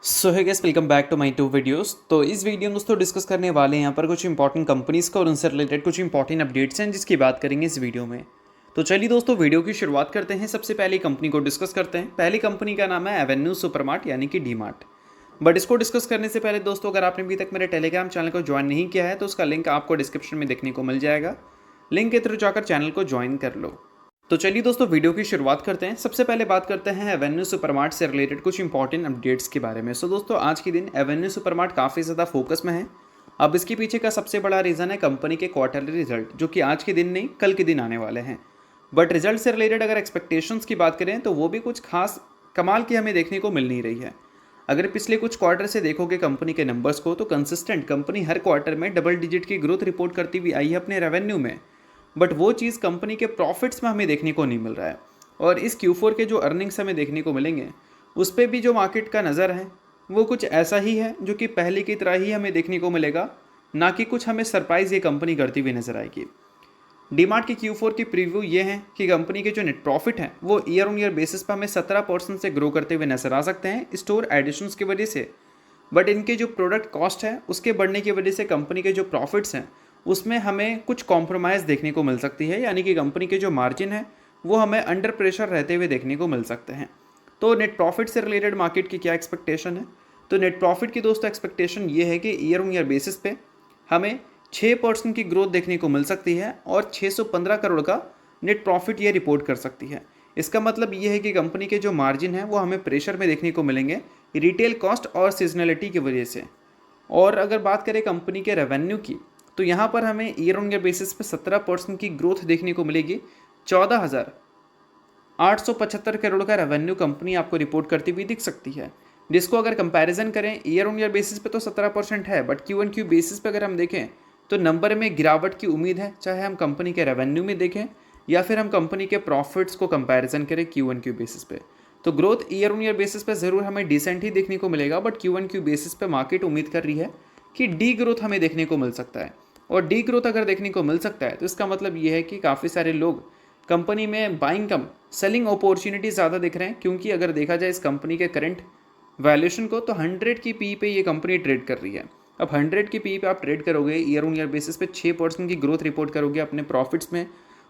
So hi guys, welcome back to my to videos. तो इस video में दोस्तों डिस्कस करने वाले हैं यहाँ पर कुछ इंपॉर्टेंट कंपनीज़ का और उनसे रिलेटेड कुछ इंपॉर्टेंट अपडेट्स हैं जिसकी बात करेंगे इस वीडियो में। तो चलिए दोस्तों वीडियो की शुरुआत करते हैं। सबसे पहले कंपनी को डिस्कस करते हैं। पहली कंपनी का नाम है एवेन्यू सुपरमार्ट यानी कि डी मार्ट। बट इसको डिस्कस करने से पहले दोस्तों, अगर आपने अभी तक मेरे टेलीग्राम चैनल को ज्वाइन नहीं किया है तो उसका लिंक आपको डिस्क्रिप्शन में देखने को मिल जाएगा। लिंक के थ्रू जाकर चैनल को ज्वाइन कर लो। तो चलिए दोस्तों वीडियो की शुरुआत करते हैं। सबसे पहले बात करते हैं एवेन्यू सुपरमार्ट से रिलेटेड कुछ इंपॉर्टेंट अपडेट्स के बारे में। दोस्तों आज के दिन एवेन्यू सुपरमार्ट काफ़ी ज़्यादा फोकस में है। अब इसके पीछे का सबसे बड़ा रीज़न है कंपनी के क्वार्टरली रिजल्ट, जो कि आज के दिन नहीं कल के दिन आने वाले हैं। बट रिजल्ट से रिलेटेड अगर एक्सपेक्टेशंस की बात करें तो वो भी कुछ खास कमाल की हमें देखने को मिल नहीं रही है। अगर पिछले कुछ क्वार्टर से देखोगे कंपनी के नंबर्स को तो कंसिस्टेंट कंपनी हर क्वार्टर में डबल डिजिट की ग्रोथ रिपोर्ट करती हुई आई है अपने रेवेन्यू में। बट वो चीज़ कंपनी के प्रॉफिट्स में हमें देखने को नहीं मिल रहा है। और इस Q4 के जो अर्निंग्स हमें देखने को मिलेंगे उस पर भी जो मार्केट का नज़र है वो कुछ ऐसा ही है जो कि पहले की तरह ही हमें देखने को मिलेगा, ना कि कुछ हमें सरप्राइज़ ये कंपनी करती हुई नजर आएगी। डीमार्ट की Q4 की प्रीव्यू ये है कि कंपनी के जो नेट प्रॉफिट है वो ईयर ऑन ईयर बेसिस पर हमें 17% से ग्रो करते हुए नजर आ सकते हैं स्टोर एडिशंस की वजह से। बट इनके जो प्रोडक्ट कॉस्ट है उसके बढ़ने की वजह से कंपनी के जो प्रॉफिट्स हैं उसमें हमें कुछ कॉम्प्रोमाइज़ देखने को मिल सकती है, यानी कि कंपनी के जो मार्जिन है वो हमें अंडर प्रेशर रहते हुए देखने को मिल सकते हैं। तो नेट प्रॉफिट से रिलेटेड मार्केट की क्या एक्सपेक्टेशन है? तो नेट प्रॉफिट की दोस्तों एक्सपेक्टेशन ये है कि ईयर ऑन ईयर बेसिस पे हमें 6% की ग्रोथ देखने को मिल सकती है और 615 करोड़ का नेट प्रॉफिट ये रिपोर्ट कर सकती है। इसका मतलब ये है कि कंपनी के जो मार्जिन है वो हमें प्रेशर में देखने को मिलेंगे रिटेल कॉस्ट और सीजनलिटी की वजह से। और अगर बात करें कंपनी के रेवेन्यू की तो यहाँ पर हमें ईयर ऑन ईयर बेसिस पे 17% की ग्रोथ देखने को मिलेगी। 14,875 करोड़ का रेवेन्यू कंपनी आपको रिपोर्ट करती हुई दिख सकती है, जिसको अगर कंपैरिजन करें ईयर ऑन ईयर बेसिस पे तो 17% है, बट Q1Q बेसिस पे अगर हम देखें तो नंबर में गिरावट की उम्मीद है, चाहे हम कंपनी के रेवेन्यू में देखें या फिर हम कंपनी के प्रॉफिट्स को कंपैरिजन करें Q1Q बेसिस पे। तो growth year on year basis पे ज़रूर हमें डिसेंट ही देखने को मिलेगा, बट Q1Q बेसिस पे मार्केट उम्मीद कर रही है कि डी ग्रोथ हमें देखने को मिल सकता है। और डी ग्रोथ अगर देखने को मिल सकता है तो इसका मतलब ये है कि काफ़ी सारे लोग कंपनी में बाइंग कम सेलिंग अपॉर्चुनिटी ज़्यादा दिख रहे हैं, क्योंकि अगर देखा जाए इस कंपनी के करंट वैल्यूएशन को तो 100 की पी पे ये कंपनी ट्रेड कर रही है। अब 100 की पी पे आप ट्रेड करोगे, ईयर ऑन ईयर बेसिस पे 6% की ग्रोथ रिपोर्ट करोगे अपने प्रॉफिट्स में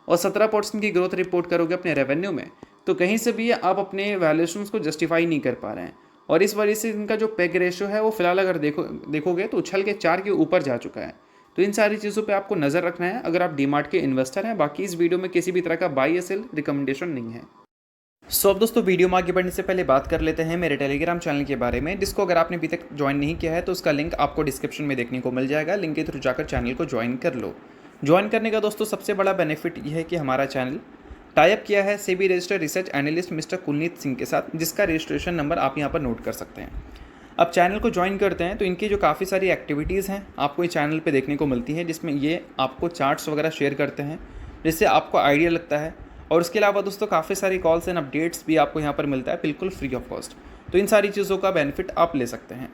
और 17% की ग्रोथ रिपोर्ट करोगे अपने रेवेन्यू में, तो कहीं से भी आप अपने वैल्यूएशंस को जस्टिफाई नहीं कर पा रहे हैं। और इस वजह से इनका जो पेग रेशियो है वो फिलहाल अगर देखोगे तो उछल के 4 के ऊपर जा चुका है। तो इन सारी चीज़ों पे आपको नज़र रखना है अगर आप डीमार्ट के इन्वेस्टर हैं। बाकी इस वीडियो में किसी भी तरह का बाई या सेल रिकमेंडेशन नहीं है। अब दोस्तों वीडियो में आगे बढ़ने से पहले बात कर लेते हैं मेरे टेलीग्राम चैनल के बारे में, जिसको अगर आपने अभी तक ज्वाइन नहीं किया है तो उसका लिंक आपको डिस्क्रिप्शन में देखने को मिल जाएगा। लिंक के थ्रू जाकर चैनल को ज्वाइन कर लो। ज्वाइन करने का दोस्तों सबसे बड़ा बेनिफिट यह है कि हमारा चैनल टाइप किया है SEBI registered research analyst mister Kulneet Singh के साथ, जिसका रजिस्ट्रेशन नंबर आप यहाँ पर नोट कर सकते हैं। अब चैनल को ज्वाइन करते हैं तो इनकी जो काफ़ी सारी एक्टिविटीज़ हैं आपको इस चैनल पे देखने को मिलती है, जिसमें ये आपको चार्ट्स वगैरह शेयर करते हैं जिससे आपको आइडिया लगता है। और उसके अलावा दोस्तों काफ़ी सारी कॉल्स एंड अपडेट्स भी आपको यहाँ पर मिलता है बिल्कुल फ्री ऑफ कॉस्ट। तो इन सारी चीज़ों का बेनिफिट आप ले सकते हैं।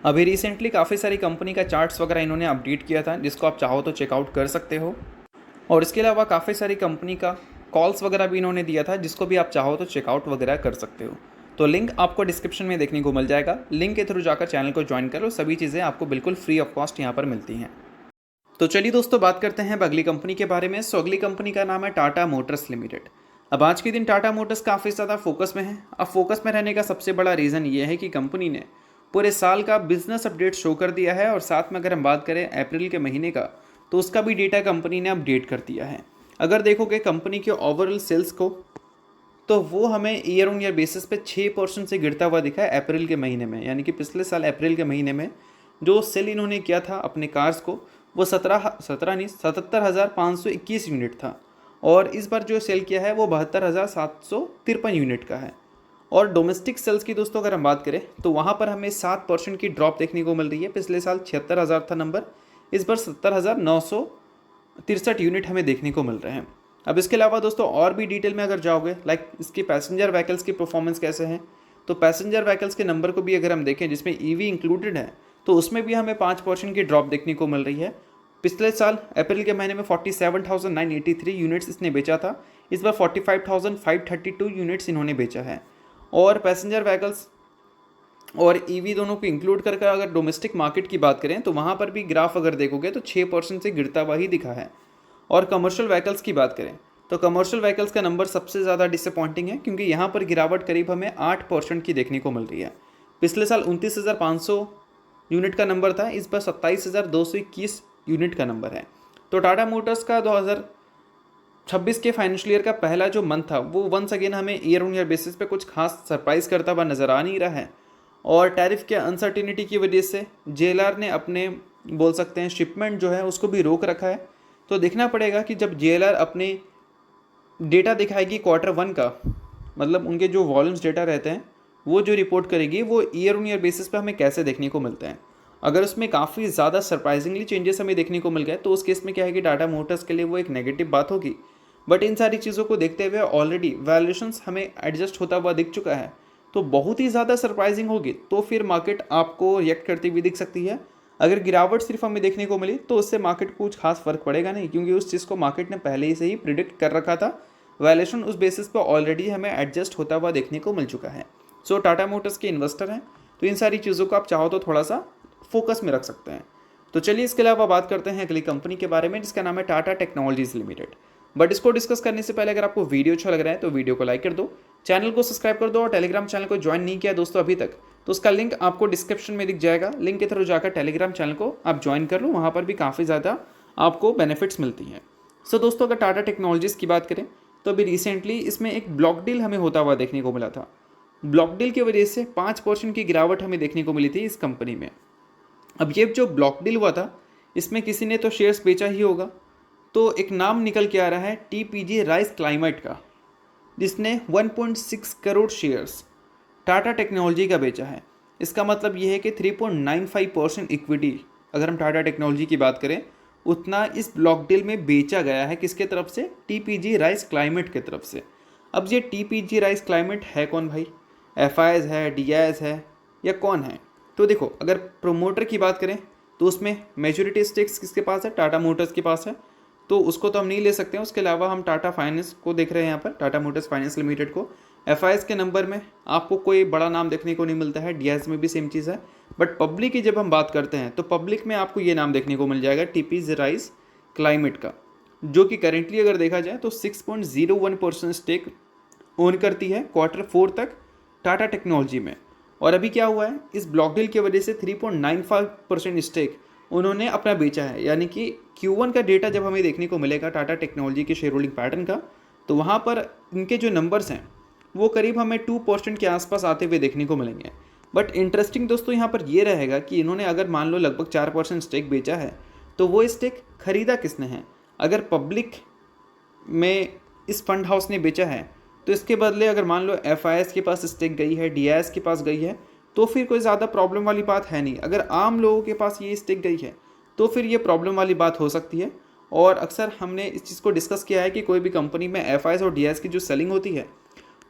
अभी रिसेंटली काफ़ी सारी कंपनी का चार्ट्स वगैरह इन्होंने अपडेट किया था, जिसको आप चाहो तो चेकआउट कर सकते हो। और इसके अलावा काफ़ी सारी कंपनी का कॉल्स वगैरह भी इन्होंने दिया था, जिसको भी आप चाहो तो चेकआउट वगैरह कर सकते हो। तो लिंक आपको डिस्क्रिप्शन में देखने को मिल जाएगा। लिंक के थ्रू जाकर चैनल को ज्वाइन करो, सभी चीज़ें आपको बिल्कुल फ्री ऑफ कॉस्ट यहाँ पर मिलती हैं। तो चलिए दोस्तों बात करते हैं अब अगली कंपनी के बारे में। अगली कंपनी का नाम है टाटा मोटर्स लिमिटेड। अब आज के दिन टाटा मोटर्स काफ़ी ज़्यादा फोकस में है। अब फोकस में रहने का सबसे बड़ा रीज़न ये है कि कंपनी ने पूरे साल का बिजनेस अपडेट शो कर दिया है, और साथ में अगर हम बात करें अप्रैल के महीने का तो उसका भी डेटा कंपनी ने अपडेट कर दिया है। अगर देखोगे कंपनी के ओवरऑल सेल्स को तो वो हमें ईयर ऑन ईयर बेसिस पे 6% से गिरता हुआ दिखा है अप्रैल के महीने में, यानी कि पिछले साल अप्रैल के महीने में जो सेल इन्होंने किया था अपने कार्स को वो 77,521 यूनिट था, और इस बार जो सेल किया है वो 72,753 यूनिट का है। और डोमेस्टिक सेल्स की दोस्तों अगर हम बात करें तो वहाँ पर हमें 7% की ड्रॉप देखने को मिल रही है। पिछले साल 76,000 था नंबर, इस बार 70,963 यूनिट हमें देखने को मिल रहे हैं। अब इसके अलावा दोस्तों और भी डिटेल में अगर जाओगे, लाइक इसकी पैसेंजर व्हीकल्स की परफॉर्मेंस कैसे हैं, तो पैसेंजर व्हीकल्स के नंबर को भी अगर हम देखें जिसमें ईवी इंक्लूडेड है तो उसमें भी हमें 5% की ड्रॉप देखने को मिल रही है। पिछले साल अप्रैल के महीने में 47,983 यूनिट्स इसने बेचा था, इस बार 45,532 यूनिट्स इन्होंने बेचा है। और पैसेंजर व्हीकल्स और ईवी दोनों को इंक्लूड करके अगर डोमेस्टिक मार्केट की बात करें तो वहाँ पर भी ग्राफ अगर देखोगे तो 6% से गिरता हुआ ही दिखा है। और कमर्शियल व्हीकल्स की बात करें तो कमर्शियल व्हीकल्स का नंबर सबसे ज़्यादा डिसअपॉइंटिंग है, क्योंकि यहाँ पर गिरावट करीब हमें 8% की देखने को मिल रही है। पिछले साल 29,500 यूनिट का नंबर था, इस बार 27,221 यूनिट का नंबर है। तो टाटा मोटर्स का 2026 के फाइनेंशियल ईयर का पहला जो मंथ था वो वंस अगेन हमें ईयर ऑन ईयर बेसिस पे कुछ खास सरप्राइज करता हुआ नज़र आ नहीं रहा है। और टैरिफ के अनसर्टिनिटी की वजह से जेएलआर ने अपने बोल सकते हैं शिपमेंट जो है उसको भी रोक रखा है। तो देखना पड़ेगा कि जब जेएलआर अपने डेटा दिखाएगी Q1 का, मतलब उनके जो वॉल्यूम्स डेटा रहते हैं वो जो रिपोर्ट करेगी वो ईयर ऑन ईयर बेसिस पे हमें कैसे देखने को मिलते हैं। अगर उसमें काफ़ी ज़्यादा सरप्राइजिंगली चेंजेस हमें देखने को मिल गए तो उस केस में क्या है कि टाटा मोटर्स के लिए वो एक नेगेटिव बात होगी। बट इन सारी चीज़ों को देखते हुए ऑलरेडी वैल्यूएशंस हमें एडजस्ट होता हुआ दिख चुका है, तो बहुत ही ज़्यादा सरप्राइजिंग होगी तो फिर मार्केट आपको रिएक्ट करती हुई दिख सकती है। अगर गिरावट सिर्फ हमें देखने को मिली तो उससे मार्केट को कुछ खास फर्क पड़ेगा नहीं, क्योंकि उस चीज़ को मार्केट ने पहले ही से ही प्रिडिक्ट कर रखा था। वैल्यूएशन उस बेसिस पर ऑलरेडी हमें एडजस्ट होता हुआ देखने को मिल चुका है। सो टाटा मोटर्स के इन्वेस्टर हैं तो इन सारी चीज़ों को आप चाहो तो थोड़ा सा फोकस में रख सकते हैं। तो चलिए इसके अलावा बात करते हैं अगली कंपनी के बारे में जिसका नाम है टाटा टेक्नोलॉजीज लिमिटेड। बट इसको डिस्कस करने से पहले अगर आपको वीडियो अच्छा लग रहा है तो वीडियो को लाइक कर दो, चैनल को सब्सक्राइब कर दो और टेलीग्राम चैनल को ज्वाइन नहीं किया दोस्तों अभी तक तो उसका लिंक आपको डिस्क्रिप्शन में दिख जाएगा। लिंक के थ्रू जाकर टेलीग्राम चैनल को आप ज्वाइन कर लो, वहाँ पर भी काफ़ी ज़्यादा आपको बेनिफिट्स मिलती हैं। सो दोस्तों अगर टाटा टेक्नोलॉजीज़ की बात करें तो अभी रिसेंटली इसमें एक ब्लॉक डील हमें होता हुआ देखने को मिला था। ब्लॉक डील की वजह से 5% की गिरावट हमें देखने को मिली थी इस कंपनी में। अब ये जो ब्लॉक डील हुआ था इसमें किसी ने तो शेयर्स बेचा ही होगा, तो एक नाम निकल के आ रहा है टीपीजी राइस क्लाइमेट का, जिसने 1.6 करोड़ शेयर्स टाटा टेक्नोलॉजी का बेचा है। इसका मतलब ये है कि 3.95% इक्विटी अगर हम टाटा टेक्नोलॉजी की बात करें उतना इस ब्लॉक डील में बेचा गया है। किसके तरफ से? टीपीजी राइस क्लाइमेट की तरफ से। अब ये टीपीजी राइस क्लाइमेट है कौन भाई? एफआईएस है, डीआईएस है या कौन है? तो देखो अगर प्रोमोटर की बात करें तो उसमें मेजॉरिटी स्टेक्स किसके पास है? टाटा मोटर्स के पास है, तो उसको तो हम नहीं ले सकते हैं। उसके अलावा हम टाटा फाइनेंस को देख रहे हैं यहाँ पर, टाटा मोटर्स फाइनेंस लिमिटेड को। एफआईएस के नंबर में आपको कोई बड़ा नाम देखने को नहीं मिलता है, डीआईएस में भी सेम चीज़ है। बट पब्लिक की जब हम बात करते हैं तो पब्लिक में आपको ये नाम देखने को मिल जाएगा टीपीजी राइस क्लाइमेट का, जो कि करेंटली अगर देखा जाए तो 6.01% स्टेक ओन करती है Q4 तक टाटा टेक्नोलॉजी में। और अभी क्या हुआ है, इस ब्लॉक डील की वजह से 3.95% स्टेक उन्होंने अपना बेचा है। यानी कि Q1 का डेटा जब हमें देखने को मिलेगा टाटा टेक्नोलॉजी के शेयर होल्डिंग पैटर्न का, तो वहाँ पर इनके जो नंबर्स हैं वो करीब हमें 2% के आसपास आते हुए देखने को मिलेंगे। बट इंटरेस्टिंग दोस्तों यहाँ पर ये रहेगा कि इन्होंने अगर मान लो लगभग 4% स्टेक बेचा है तो वो स्टेक खरीदा किसने है? अगर पब्लिक में इस फंड हाउस ने बेचा है तो इसके बदले अगर मान लो एफआईएस के पास स्टेक गई है, डीआईएस के पास गई है, तो फिर कोई ज़्यादा प्रॉब्लम वाली बात है नहीं। अगर आम लोगों के पास ये स्टेक गई है तो फिर ये प्रॉब्लम वाली बात हो सकती है। और अक्सर हमने इस चीज़ को डिस्कस किया है कि कोई भी कंपनी में एफआईएस और डीआईएस की जो सेलिंग होती है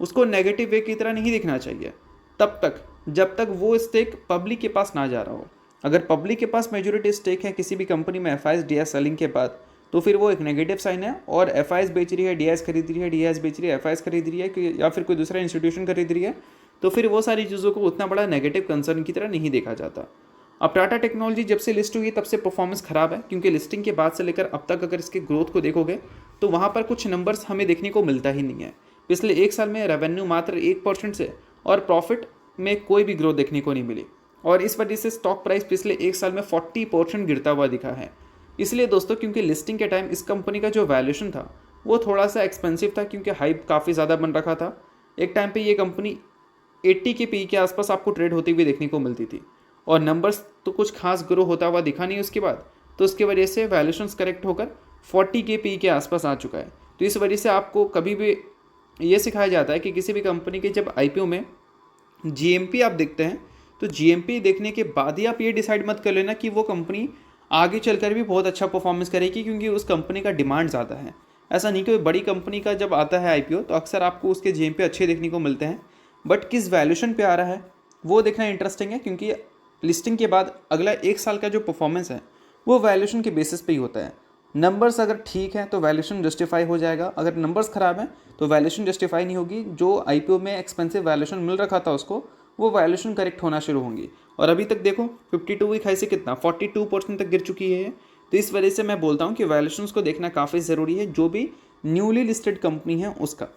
उसको नेगेटिव वे की तरह नहीं देखना चाहिए तब तक जब तक वो स्टेक पब्लिक के पास ना जा रहा हो। अगर पब्लिक के पास मेजॉरिटी स्टेक है किसी भी कंपनी में एफआईएस डीआईएस सेलिंग के बाद, तो फिर वो एक नेगेटिव साइन है। और एफआईएस बेच रही है, डीआईएस खरीद रही है, डीआईएस बेच रही है, एफआईएस खरीद रही है, या फिर कोई दूसरा इंस्टीट्यूशन खरीद रही है, तो फिर वो सारी चीज़ों को उतना बड़ा नेगेटिव कंसर्न की तरह नहीं देखा जाता। अब टाटा टेक्नोलॉजी जब से लिस्ट हुई तब से परफॉर्मेंस खराब है, क्योंकि लिस्टिंग के बाद से लेकर अब तक अगर इसके ग्रोथ को देखोगे तो वहाँ पर कुछ नंबर्स हमें देखने को मिलता ही नहीं है। पिछले एक साल में रेवेन्यू मात्र 1% से और प्रॉफिट में कोई भी ग्रोथ देखने को नहीं मिली, और इस वजह से स्टॉक प्राइस पिछले एक साल में 40% गिरता हुआ दिखा है। इसलिए दोस्तों क्योंकि लिस्टिंग के टाइम इस कंपनी का जो वैल्यूएशन था वो थोड़ा सा एक्सपेंसिव था, क्योंकि हाइप काफ़ी ज़्यादा बन रखा था। एक टाइम पे ये कंपनी 80 के पी के आसपास आपको ट्रेड होती हुई देखने को मिलती थी, और नंबर्स तो कुछ खास ग्रो होता हुआ दिखा नहीं उसके बाद, तो उसकी वजह से वैल्यूएशंस करेक्ट होकर 40 के पी के आसपास आ चुका है। तो इस वजह से आपको कभी भी ये सिखाया जाता है कि किसी भी कंपनी के जब आईपीओ में जीएमपी आप देखते हैं तो जीएमपी देखने के बाद ही आप ये डिसाइड मत कर लेना कि वो कंपनी आगे चलकर भी बहुत अच्छा परफॉर्मेंस करेगी, क्योंकि उस कंपनी का डिमांड ज़्यादा है। ऐसा नहीं कि बड़ी कंपनी का जब आता है आईपीओ तो अक्सर आपको उसके जीएमपी अच्छे देखने को मिलते हैं, बट किस वैल्यूएशन पे आ रहा है वो देखना इंटरेस्टिंग है, क्योंकि लिस्टिंग के बाद अगला एक साल का जो परफॉर्मेंस है वो वैल्यूएशन के बेसिस पे ही होता है। नंबर्स अगर ठीक है तो वैल्यूएशन जस्टिफाई हो जाएगा, अगर नंबर्स ख़राब हैं तो वैल्यूएशन जस्टिफाई नहीं होगी। जो आईपीओ में एक्सपेंसिव वैल्यूएशन मिल रखा था उसको वो वैल्यूएशन करेक्ट होना शुरू होंगी। और अभी तक देखो 52 वीक हाई से कितना 42% तक गिर चुकी है। तो इस वजह से मैं बोलता हूँ कि वैल्यूएशंस को देखना काफ़ी ज़रूरी है, जो भी न्यूली लिस्टेड कंपनी है उसका।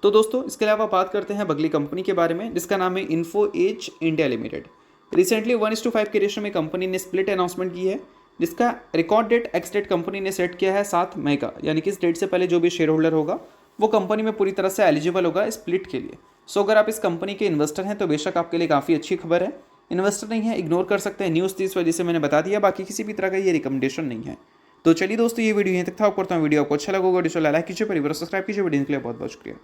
तो दोस्तों इसके अलावा बात करते हैं अगली कंपनी के बारे में, जिसका नाम है info edge India limited. Recently 1:5 के रेशो में कंपनी ने स्प्लिट अनाउंसमेंट की है, जिसका record date ex date company ने सेट किया है 7 मई का, यानी कि इस डेट से पहले जो भी शेयर होल्डर होगा वो कंपनी में पूरी तरह से एलिजिबल होगा स्प्लिट के लिए। सो अगर आप इस कंपनी के इन्वेस्टर हैं तो बेशक आपके लिए काफ़ी अच्छी खबर है। इन्वेस्टर नहीं है इग्नोर कर सकते हैं, न्यूज़ थी इस वजह से मैंने बता दिया, बाकी किसी भी तरह का ये रिकमेंडेशन नहीं है। तो चलिए दोस्तों ये वीडियो यहीं तक था। करता हूँ वीडियो आपको अच्छा लगा होगा, लाइक कीजिए, परिवार सब्सक्राइब कीजिए। वीडियो के लिए बहुत बहुत शुक्रिया।